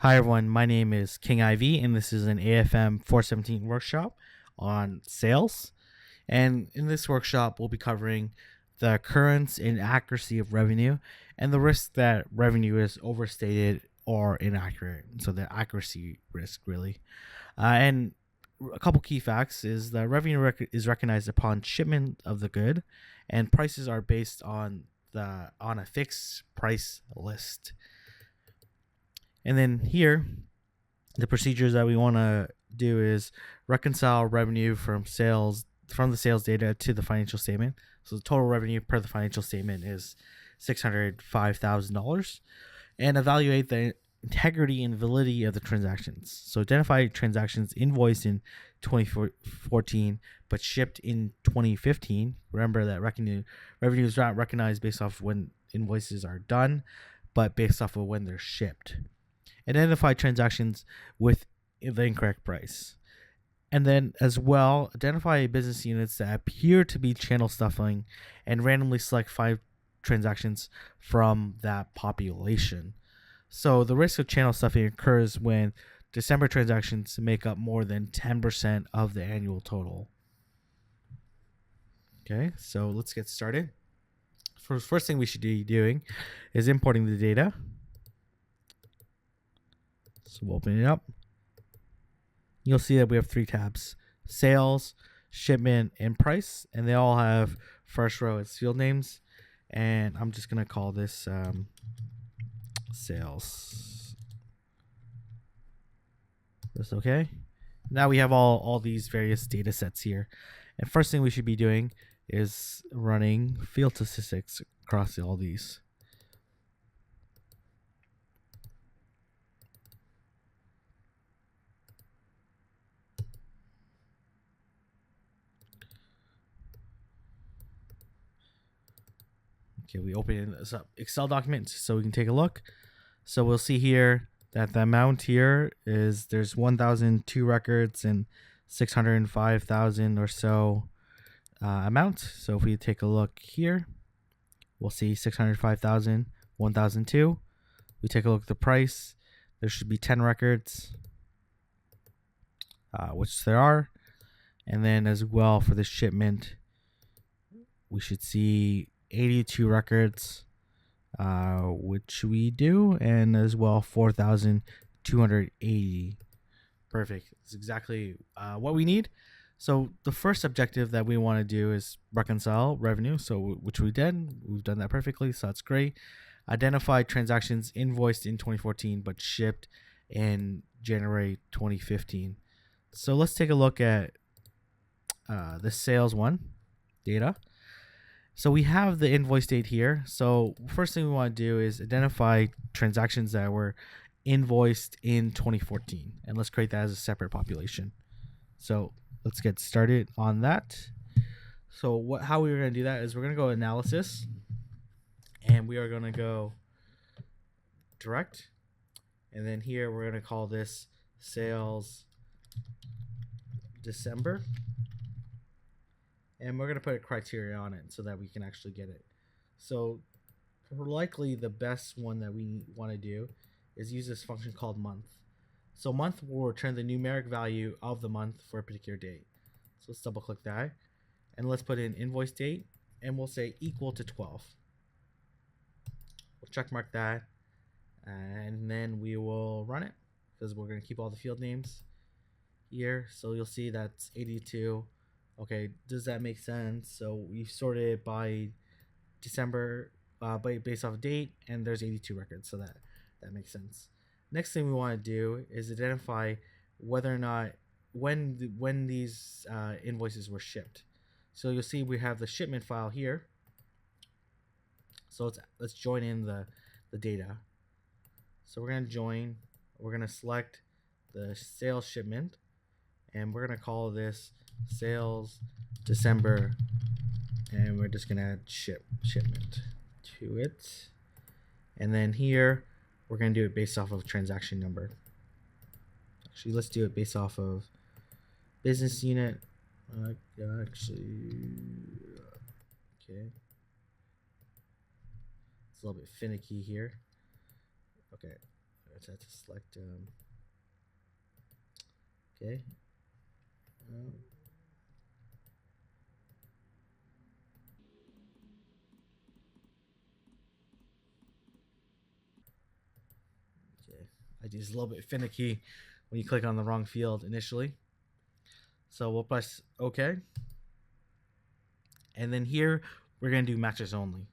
Hi everyone, my name is King IV and this is an AFM 417 workshop on sales. And in this workshop, we'll be covering the occurrence and accuracy of revenue and the risk that revenue is overstated or inaccurate. So the accuracy risk really. And a couple key facts is that revenue is recognized upon shipment of the good, and prices are based on a fixed price list. And then here, the procedures that we want to do is reconcile revenue from the sales data to the financial statement. So the total revenue per the financial statement is $605,000, and evaluate the integrity and validity of the transactions. So identify transactions invoiced in 2014 but shipped in 2015. Remember that revenue is not recognized based off when invoices are done, but based off of when they're shipped. Identify transactions with the incorrect price. And then as well, identify business units that appear to be channel stuffing and randomly select 5 transactions from that population. So the risk of channel stuffing occurs when December transactions make up more than 10% of the annual total. Okay, so let's get started. First thing we should be doing is importing the data. So we'll open it up. You'll see that we have 3 tabs: sales, shipment, and price. And they all have first row as field names. And I'm just going to call this sales. That's okay. Now we have all these various data sets here. And first thing we should be doing is running field statistics across all these. Okay, we open this up Excel document so we can take a look. So we'll see here that the amount here is there's 1,002 records and 605,000 or so amount. So if we take a look here, we'll see 605,000, 1,002. We take a look at the price. There should be 10 records, which there are. And then as well for the shipment, we should see 82 records, which we do, and as well 4,280. Perfect. That's exactly what we need. So the first objective that we want to do is reconcile revenue, so which we did. We've done that perfectly, so that's great. Identify transactions invoiced in 2014 but shipped in January 2015. So let's take a look at the sales one data. So we have the invoice date here. So first thing we want to do is identify transactions that were invoiced in 2014. And let's create that as a separate population. So let's get started on that. So how we're going to do that is we're going to go analysis. And we are going to go direct. And then here we're going to call this sales December. And we're going to put a criteria on it so that we can actually get it. So likely the best one that we want to do is use this function called month. So month will return the numeric value of the month for a particular date. So let's double click that. And let's put in invoice date. And we'll say equal to 12. We'll check mark that. And then we will run it because we're going to keep all the field names here. So you'll see that's 82. Okay, does that make sense? So we've sorted it by December, based off date, and there's 82 records, so that makes sense. Next thing we want to do is identify whether or not when these invoices were shipped. So you'll see we have the shipment file here. So let's join in the data. So we're gonna join. We're gonna select the sales shipment, and we're gonna call this sales December, and we're just gonna add shipment to it. And then here we're gonna do it based off of transaction number. Actually, let's do it based off of business unit. Okay, it's a little bit finicky here. Okay, just have to select okay. Okay, ID is a little bit finicky when you click on the wrong field initially. So we'll press OK. And then here, we're going to do matches only.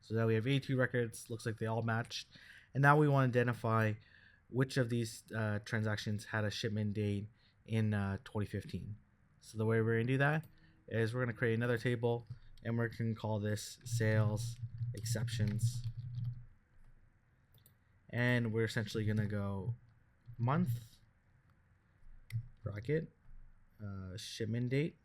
So now we have 82 records. Looks like they all matched. And now we want to identify which of these transactions had a shipment date in 2015. So the way we're going to do that is we're going to create another table, and we're going to call this sales exceptions. And we're essentially going to go month, bracket, shipment date,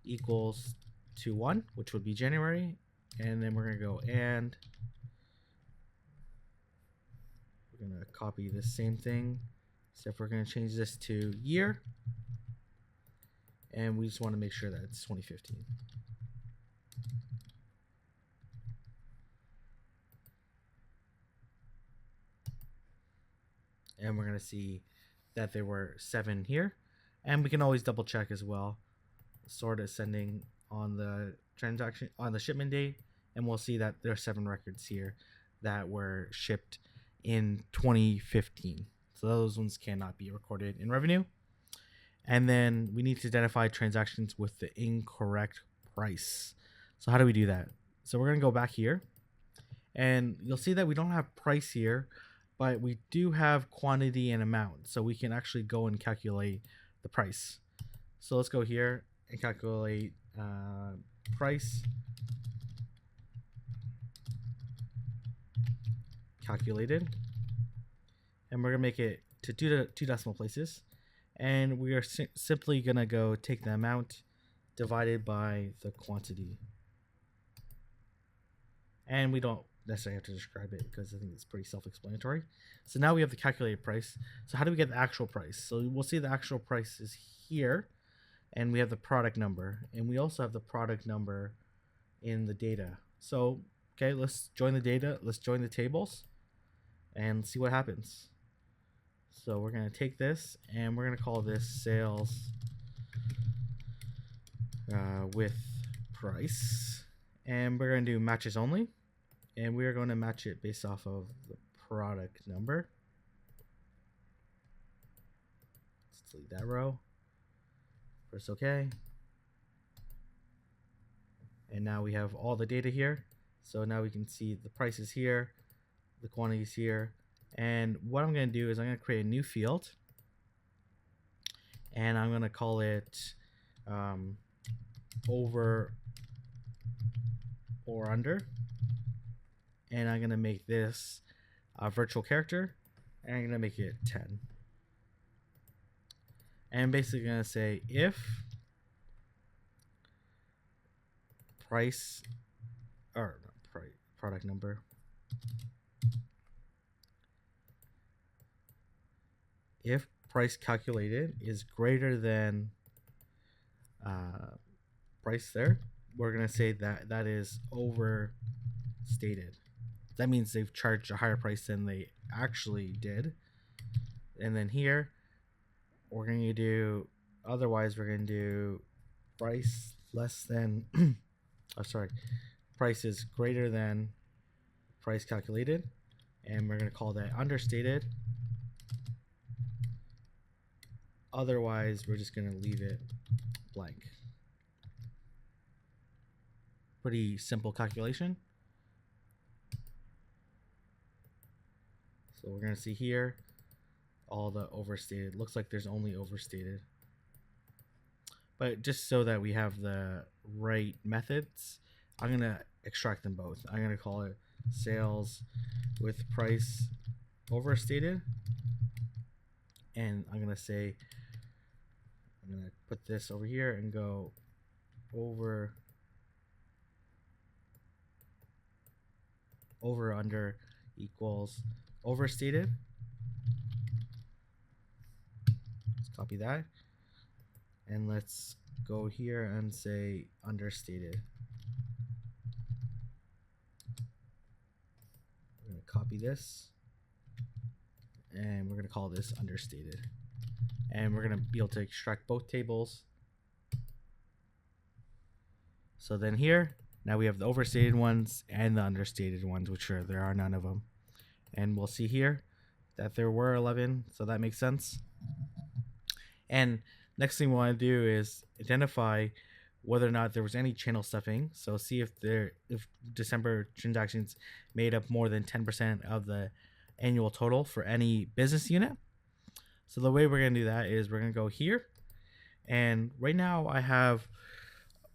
equals to 1, which would be January. And then we're going to go and we're going to copy the same thing, except we're going to change this to year. And we just want to make sure that it's 2015. And we're going to see that there were 7 here. And we can always double check as well. Sort ascending on the transaction, on the shipment date. And we'll see that there are 7 records here that were shipped in 2015. So those ones cannot be recorded in revenue. And then we need to identify transactions with the incorrect price. So how do we do that? So we're going to go back here. And you'll see that we don't have price here, but we do have quantity and amount. So we can actually go and calculate the price. So let's go here and calculate price. Calculated. And we're going to make it to 2 decimal places. And we are simply going to go take the amount divided by the quantity. And we don't necessarily have to describe it because I think it's pretty self-explanatory. So now we have the calculated price. So how do we get the actual price? So we'll see the actual price is here. And we have the product number. And we also have the product number in the data. So, okay, let's join the data. Let's join the tables and see what happens. So we're going to take this and we're going to call this sales with price. And we're going to do matches only. And we are going to match it based off of the product number. Let's delete that row. Press OK. And now we have all the data here. So now we can see the prices here, the quantities here. And what I'm going to do is I'm going to create a new field. And I'm going to call it over or under. And I'm going to make this a virtual character. And I'm going to make it 10. And basically going to say if price, or not price, product number, if price calculated is greater than price there, we're going to say that that is overstated. That means they've charged a higher price than they actually did. And then here, we're going to do, otherwise we're going to do price less than, price is greater than price calculated. And we're going to call that understated. Otherwise, we're just going to leave it blank. Pretty simple calculation. So we're going to see here all the overstated. Looks like there's only overstated. But just so that we have the right methods, I'm going to extract them both. I'm going to call it sales with price overstated. And I'm going to say, I'm going to put this over here and go over under equals overstated. Let's copy that. And let's go here and say understated. We're going to copy this, and we're going to call this understated. And we're going to be able to extract both tables. So then here, now we have the overstated ones and the understated ones, which there are none of them. And we'll see here that there were 11, so that makes sense. And next thing we want to do is identify whether or not there was any channel stuffing. So see if December transactions made up more than 10% of the annual total for any business unit. So the way we're going to do that is we're going to go here. And right now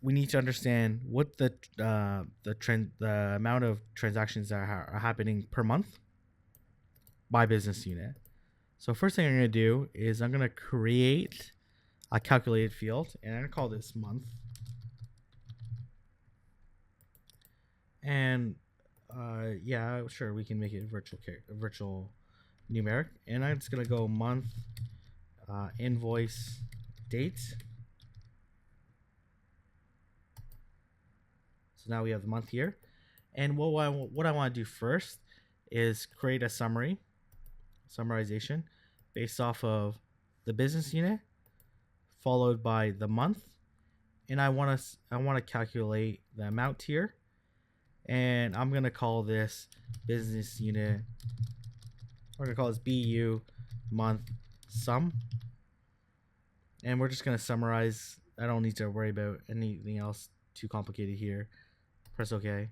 we need to understand what the amount of transactions that are happening per month by business unit. So first thing I'm going to do is I'm going to create a calculated field, and I'm going to call this month. And yeah, sure, we can make it virtual numeric. And I'm just going to go month, invoice, date. So now we have the month here. And what I want to do first is create a summarization based off of the business unit followed by the month, and I want to calculate the amount here, and I'm going to call this business unit, we're going to call this BU month sum, and we're just going to summarize. I don't need to worry about anything else too complicated here. Press OK.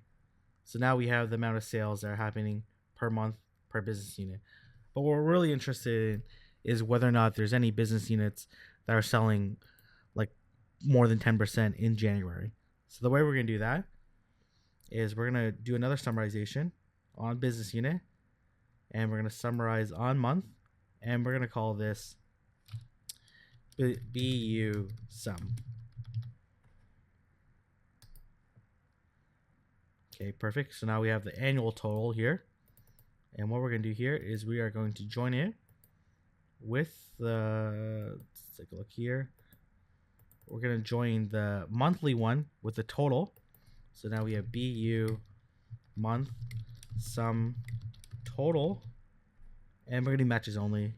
So now we have the amount of sales that are happening per month per business unit. But what we're really interested in is whether or not there's any business units that are selling like more than 10% in January. So the way we're going to do that is we're going to do another summarization on business unit, and we're going to summarize on month, and we're going to call this BU sum. Okay, perfect. So now we have the annual total here. And what we're going to do here is we are going to join it with the, let's take a look here. We're going to join the monthly one with the total. So now we have BU month sum total. And we're going to do matches only.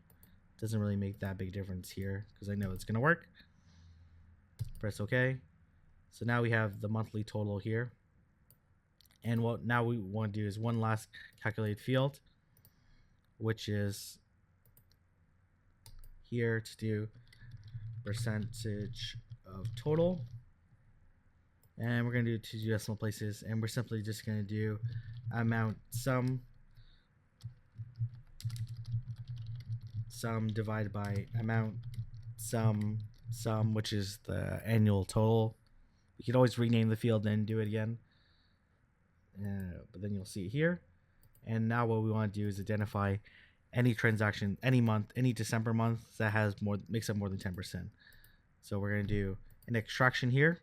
Doesn't really make that big difference here because I know it's going to work. Press OK. So now we have the monthly total here. And what now we want to do is one last calculated field, which is here to do percentage of total. And we're going to do two decimal places, and we're simply just going to do amount sum divided by amount sum, which is the annual total. You can always rename the field and do it again. But then you'll see it here. And now what we want to do is identify any transaction, any month, any December month that makes up more than 10%. So we're going to do an extraction here.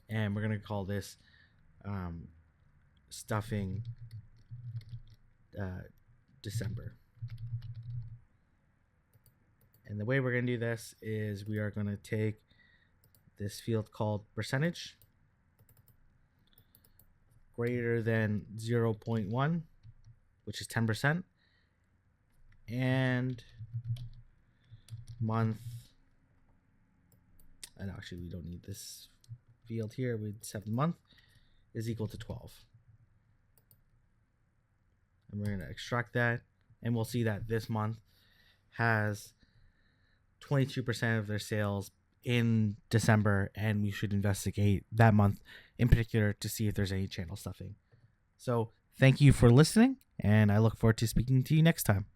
And we're going to call this stuffing December. And the way we're going to do this is we are going to take this field called percentage greater than 0.1, which is 10%, and month, and actually we don't need this field here, we just have the month, is equal to 12. And we're going to extract that, and we'll see that this month has 22% of their sales in December, and we should investigate that month in particular to see if there's any channel stuffing. So thank you for listening, and I look forward to speaking to you next time.